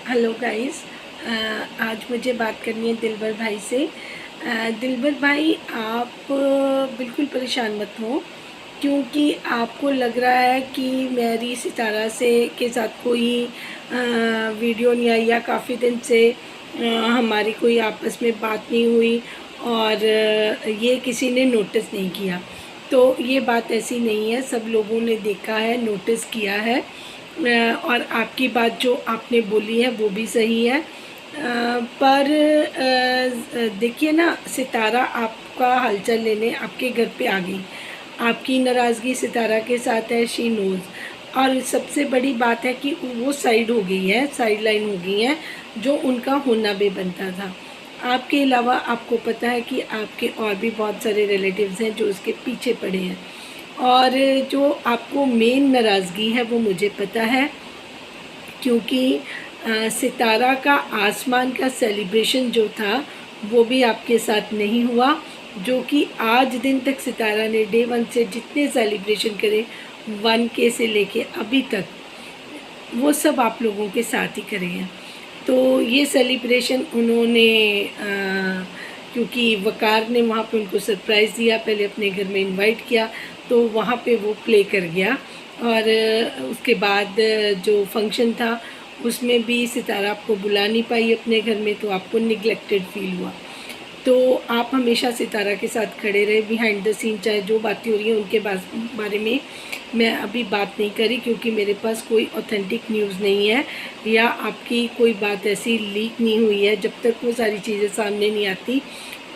Hello guys. आज मुझे बात करनी है दिलबर भाई से। दिलबर भाई, आप बिल्कुल परेशान मत हो, क्योंकि आपको लग रहा है कि मेरी सितारा से के साथ कोई वीडियो नहीं आई या काफ़ी दिन से हमारी कोई आपस में बात नहीं हुई और ये किसी ने नोटिस नहीं किया। तो ये बात ऐसी नहीं है, सब लोगों ने देखा है, नोटिस किया है। और आपकी बात जो आपने बोली है वो भी सही है। पर देखिए ना, सितारा आपका हालचाल लेने आपके घर पे आ गई। आपकी नाराज़गी सितारा के साथ है, शी नोज़। और सबसे बड़ी बात है कि वो साइड हो गई है, साइड लाइन हो गई है, जो उनका होना भी बनता था। आपके अलावा आपको पता है कि आपके और भी बहुत सारे रिलेटिव्स हैं जो उसके पीछे पड़े हैं। और जो आपको मेन नाराज़गी है वो मुझे पता है, क्योंकि सितारा का आसमान का सेलिब्रेशन जो था वो भी आपके साथ नहीं हुआ, जो कि आज दिन तक सितारा ने डे वन से जितने सेलिब्रेशन करे, 1K से लेके अभी तक, वो सब आप लोगों के साथ ही करे हैं। तो ये सेलिब्रेशन उन्होंने क्योंकि वकार ने वहाँ पे उनको सरप्राइज़ दिया, पहले अपने घर में इनवाइट किया, तो वहाँ पे वो प्ले कर गया। और उसके बाद जो फंक्शन था उसमें भी सितारा आपको बुला नहीं पाई अपने घर में, तो आपको निगलेक्टेड फील हुआ। तो आप हमेशा सितारा के साथ खड़े रहे बिहाइंड द सीन। चाहे जो बातें हो रही हैं उनके बारे में मैं अभी बात नहीं करी, क्योंकि मेरे पास कोई ऑथेंटिक न्यूज़ नहीं है या आपकी कोई बात ऐसी लीक नहीं हुई है। जब तक वो सारी चीज़ें सामने नहीं आती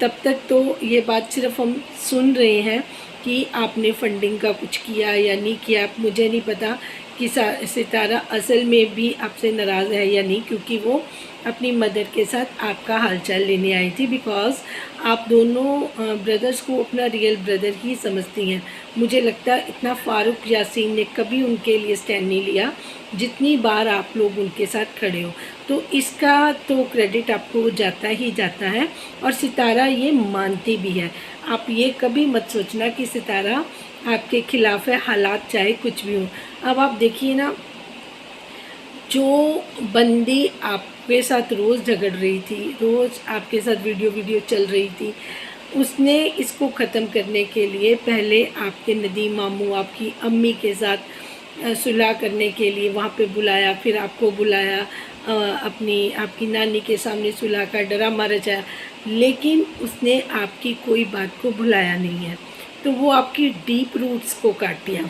तब तक तो ये बात सिर्फ हम सुन रहे हैं कि आपने फंडिंग का कुछ किया या नहीं किया। मुझे नहीं पता कि सितारा असल में भी आपसे नाराज़ है या नहीं, क्योंकि वो अपनी मदर के साथ आपका हालचाल लेने आई थी। बिकॉज़ आप दोनों ब्रदर्स को अपना रियल ब्रदर ही समझती हैं। मुझे लगता है इतना फ़ारूक यासीन ने कभी उनके लिए स्टैंड नहीं लिया जितनी बार आप लोग उनके साथ खड़े हो। तो इसका तो क्रेडिट आपको जाता ही जाता है, और सितारा ये मानती भी है। आप ये कभी मत सोचना कि सितारा आपके खिलाफ है, हालात चाहे कुछ भी हो। अब आप देखिए ना, जो बंदी आपके साथ रोज़ झगड़ रही थी, रोज़ आपके साथ वीडियो चल रही थी, उसने इसको ख़त्म करने के लिए पहले आपके नदीम मामू, आपकी अम्मी के साथ सुलह करने के लिए वहाँ पे बुलाया, फिर आपको बुलाया, आपकी नानी के सामने सुलह का ड्रामा रचाया, लेकिन उसने आपकी कोई बात को भुलाया नहीं है। तो वो आपकी डीप रूट्स को काट दिया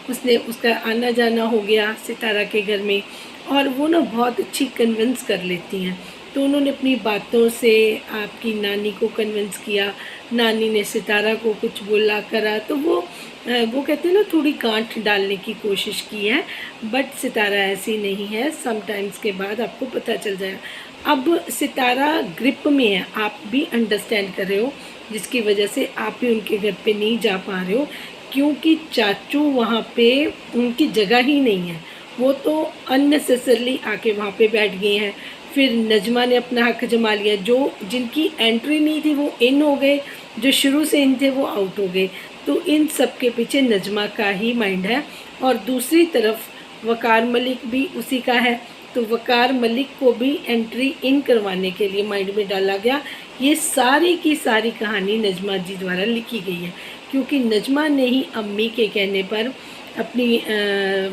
उसने उसका आना जाना हो गया सितारा के घर में, और वो ना बहुत अच्छी कन्विंस कर लेती हैं। तो उन्होंने अपनी बातों से आपकी नानी को कन्विंस किया, नानी ने सितारा को कुछ बोला करा, तो वो कहते हैं ना, थोड़ी गांठ डालने की कोशिश की है। बट सितारा ऐसी नहीं है, समटाइम्स के बाद आपको पता चल जाएगा। अब सितारा ग्रिप में है, आप भी अंडरस्टैंड कर रहे हो, जिसकी वजह से आप भी उनके घर पे नहीं जा पा रहे हो, क्योंकि चाचू वहाँ पे उनकी जगह ही नहीं है। वो तो अननेसेसरली आके वहाँ पे बैठ गए हैं। फिर नजमा ने अपना हक जमा लिया, जो जिनकी एंट्री नहीं थी वो इन हो गए, जो शुरू से इन थे वो आउट हो गए। तो इन सब के पीछे नजमा का ही माइंड है, और दूसरी तरफ वकार मलिक भी उसी का है। तो वकार मलिक को भी एंट्री इन करवाने के लिए माइंड में डाला गया। ये सारी की सारी कहानी नजमा जी द्वारा लिखी गई है, क्योंकि नजमा ने ही अम्मी के कहने पर अपनी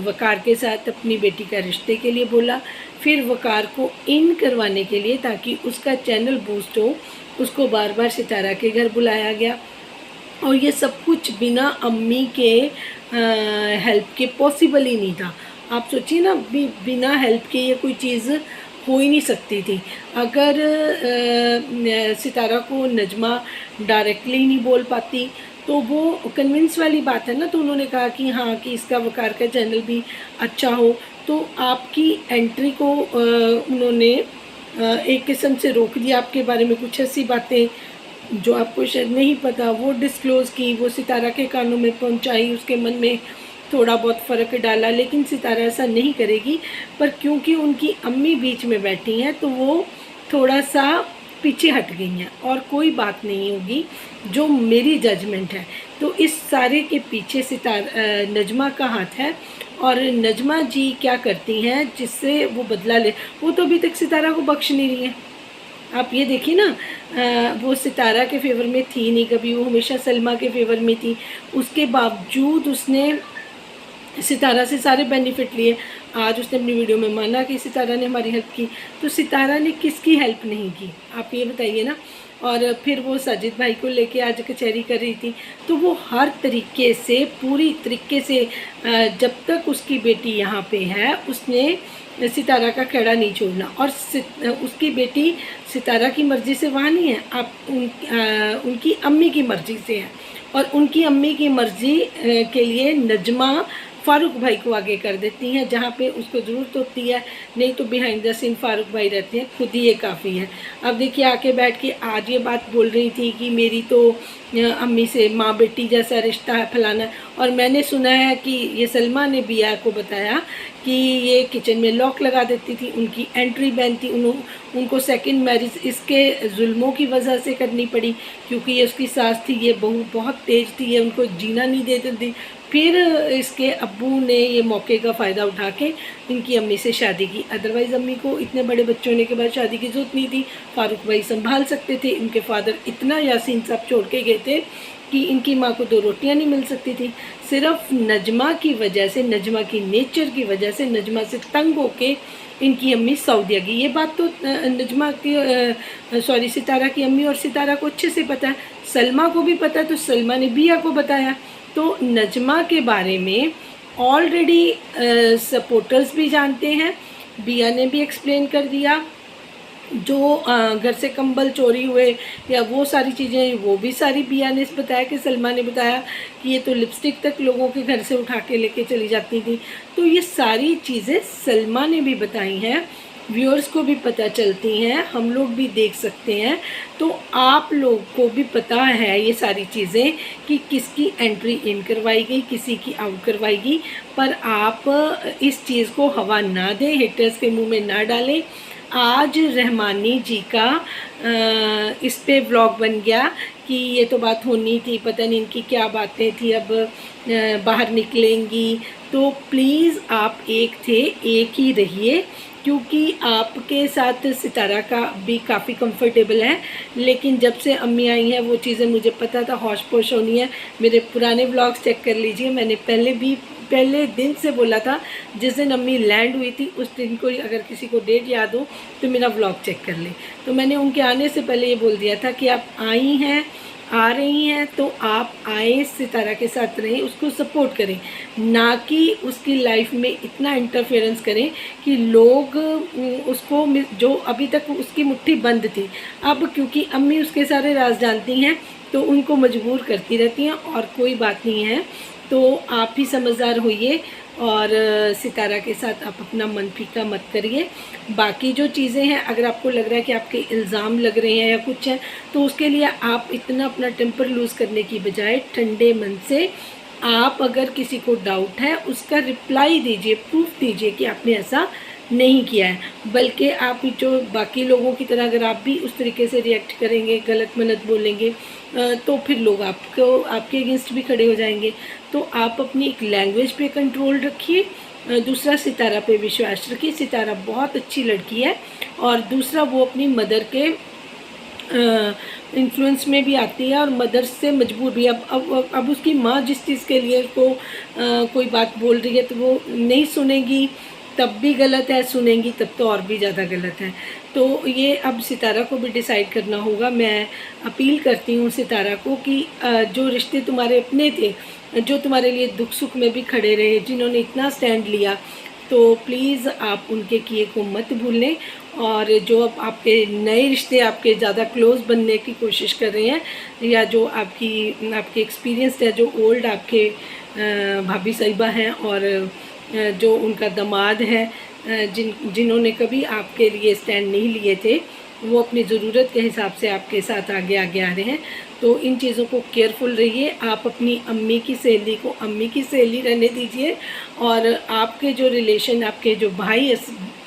वकार के साथ अपनी बेटी का रिश्ते के लिए बोला, फिर वकार को इन करवाने के लिए ताकि उसका चैनल बूस्ट हो, उसको बार बार सितारा के घर बुलाया गया। और ये सब कुछ बिना अम्मी के हेल्प के पॉसिबल ही नहीं था। आप सोचिए ना, बिना हेल्प के ये कोई चीज़ हो ही नहीं सकती थी। अगर सितारा को नजमा डायरेक्टली नहीं बोल पाती तो वो कन्विंस वाली बात है ना। तो उन्होंने कहा कि हाँ, कि इसका वकार का चैनल भी अच्छा हो, तो आपकी एंट्री को उन्होंने एक किस्म से रोक दिया। आपके बारे में कुछ ऐसी बातें जो आपको शायद नहीं पता वो डिस्क्लोज़ की, वो सितारा के कानों में पहुंचाई, उसके मन में थोड़ा बहुत फ़र्क डाला। लेकिन सितारा ऐसा नहीं करेगी, पर क्योंकि उनकी अम्मी बीच में बैठी हैं तो वो थोड़ा सा पीछे हट गई हैं, और कोई बात नहीं होगी जो मेरी जजमेंट है। तो इस सारे के पीछे नजमा का हाथ है, और नजमा जी क्या करती हैं जिससे वो बदला ले, वो तो अभी तक सितारा को बख्श नहीं रही है। आप ये देखिए ना, वो सितारा के फेवर में थी नहीं कभी, वो हमेशा सलमा के फेवर में थी। उसके बावजूद उसने सितारा से सारे बेनिफिट लिए। आज उसने अपनी वीडियो में माना कि सितारा ने हमारी हेल्प की, तो सितारा ने किसकी हेल्प नहीं की, आप ये बताइए ना। और फिर वो साजिद भाई को लेके आज कचहरी कर रही थी, तो वो हर तरीके से, पूरी तरीके से, जब तक उसकी बेटी यहाँ पे है उसने सितारा का खेड़ा नहीं छोड़ना। और उसकी बेटी सितारा की मर्ज़ी से वहाँ नहीं है, आप उनकी अम्मी की मर्ज़ी से है। और उनकी अम्मी की मर्ज़ी के लिए नजमा फ़ारूक भाई को आगे कर देती हैं, जहाँ पे उसको ज़रूरत होती है, नहीं तो बिहाइंड द सीन फ़ारूक भाई रहते हैं, खुद ही ये काफ़ी है। अब देखिए आके बैठ के आज ये बात बोल रही थी कि मेरी तो अम्मी से माँ बेटी जैसा रिश्ता है, फलाना। और मैंने सुना है कि ये सलमा ने बिया को बताया कि ये किचन में लॉक लगा देती थी, उनकी एंट्री बैन थी, उनको सेकंड मैरिज इसके जुल्मों की वजह से करनी पड़ी, क्योंकि ये उसकी सास थी, ये बहू बहुत तेज़ थी, ये उनको जीना नहीं देती थी। फिर इसके अब्बू ने ये मौके का फ़ायदा उठा के इनकी अम्मी से शादी की। अदरवाइज़ अम्मी को इतने बड़े बच्चे होने के बाद शादी की ज़रूरत नहीं थी, फ़ारूक भाई संभाल सकते थे। इनके फादर इतना यासीन साहब छोड़ के गए थे कि इनकी माँ को 2 रोटियाँ नहीं मिल सकती थी। सिर्फ नजमा की वजह से, नजमा की नेचर की वजह से, नजमा से तंग होके इनकी अम्मी सऊदीया गई। ये बात तो नजमा की सितारा की अम्मी और सितारा को अच्छे से पता है, सलमा को भी पता है, तो सलमा ने बिया को बताया। तो नजमा के बारे में ऑलरेडी सपोर्टर्स भी जानते हैं, बिया ने भी एक्सप्लेन कर दिया। जो घर से कंबल चोरी हुए या वो सारी चीज़ें, वो भी सारी बिया ने बताया कि सलमा ने बताया कि ये तो लिपस्टिक तक लोगों के घर से उठा के लेके चली जाती थी। तो ये सारी चीज़ें सलमा ने भी बताई हैं, व्यूअर्स को भी पता चलती हैं, हम लोग भी देख सकते हैं। तो आप लोग को भी पता है ये सारी चीज़ें कि किसकी एंट्री इन करवाई गई, किसी की आउट करवाई गई। पर आप इस चीज़ को हवा ना दें, हेटर्स के मुंह में ना डालें। आज रहमानी जी का इस पे व्लॉग बन गया कि ये तो बात होनी थी, पता नहीं इनकी क्या बातें थी, अब बाहर निकलेंगी। तो प्लीज़ आप एक थे, एक ही रहिए, क्योंकि आपके साथ सितारा का भी काफ़ी कंफर्टेबल है। लेकिन जब से अम्मी आई हैं वो चीज़ें मुझे पता था हौश पोश होनी है। मेरे पुराने व्लॉग्स चेक कर लीजिए, मैंने पहले दिन से बोला था, जिस दिन अम्मी लैंड हुई थी उस दिन को अगर किसी को डेट याद हो तो मेरा व्लॉग चेक कर ले। तो मैंने उनके आने से पहले ये बोल दिया था कि आप आई हैं, आ रही हैं तो आप आए, सितारा के साथ रहें, उसको सपोर्ट करें, ना कि उसकी लाइफ में इतना इंटरफेरेंस करें कि लोग उसको, जो अभी तक उसकी मुट्ठी बंद थी, अब क्योंकि अम्मी उसके सारे राज जानती हैं तो उनको मजबूर करती रहती हैं। और कोई बात नहीं है, तो आप ही समझदार होइए और सितारा के साथ आप अपना मन फीका मत करिए। बाकी जो चीज़ें हैं, अगर आपको लग रहा है कि आपके इल्ज़ाम लग रहे हैं या कुछ है, तो उसके लिए आप इतना अपना टेम्पर लूज़ करने की बजाय ठंडे मन से, आप अगर किसी को डाउट है उसका रिप्लाई दीजिए, प्रूफ दीजिए कि आपने ऐसा नहीं किया है। बल्कि आप जो बाकी लोगों की तरह अगर आप भी उस तरीके से रिएक्ट करेंगे, गलत मलत बोलेंगे, तो फिर लोग आपके अगेंस्ट भी खड़े हो जाएंगे। तो आप अपनी एक लैंग्वेज पे कंट्रोल रखिए, दूसरा सितारा पे विश्वास रखिए। सितारा बहुत अच्छी लड़की है, और दूसरा वो अपनी मदर के इन्फ्लुएंस में भी आती है और मदर से मजबूर भी। अब उसकी माँ जिस चीज़ के लिए उसको कोई बात बोल रही है तो वो नहीं सुनेगी, तब भी गलत है, सुनेंगी तब तो और भी ज़्यादा गलत है। तो ये अब सितारा को भी डिसाइड करना होगा। मैं अपील करती हूँ सितारा को कि जो रिश्ते तुम्हारे अपने थे, जो तुम्हारे लिए दुख सुख में भी खड़े रहे, जिन्होंने इतना स्टैंड लिया, तो प्लीज़ आप उनके किए को मत भूलें। और जो अब आपके नए रिश्ते आपके ज़्यादा क्लोज़ बनने की कोशिश कर रहे हैं, या जो आपके एक्सपीरियंस है, जो ओल्ड आपके भाभी साहिबा हैं और जो उनका दामाद है, जिन्होंने कभी आपके लिए स्टैंड नहीं लिए थे, वो अपनी ज़रूरत के हिसाब से आपके साथ आगे आ रहे हैं। तो इन चीज़ों को केयरफुल रहिए। आप अपनी अम्मी की सहेली को अम्मी की सहेली रहने दीजिए, और आपके जो रिलेशन, आपके जो भाई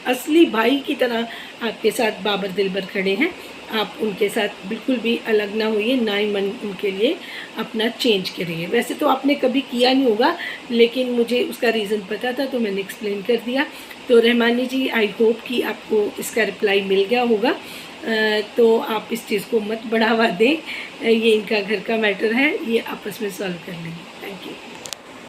असली भाई की तरह आपके साथ बाबर दिलबर खड़े हैं। आप उनके साथ बिल्कुल भी अलग ना होइए, ना ही मन उनके लिए अपना चेंज करिए। वैसे तो आपने कभी किया नहीं होगा, लेकिन मुझे उसका रीज़न पता था तो मैंने एक्सप्लेन कर दिया। तो रहमानी जी, आई होप कि आपको इसका रिप्लाई मिल गया होगा। तो आप इस चीज़ को मत बढ़ावा दें, ये इनका घर का मैटर है, ये आपस में सॉल्व कर लेंगे। Thank you.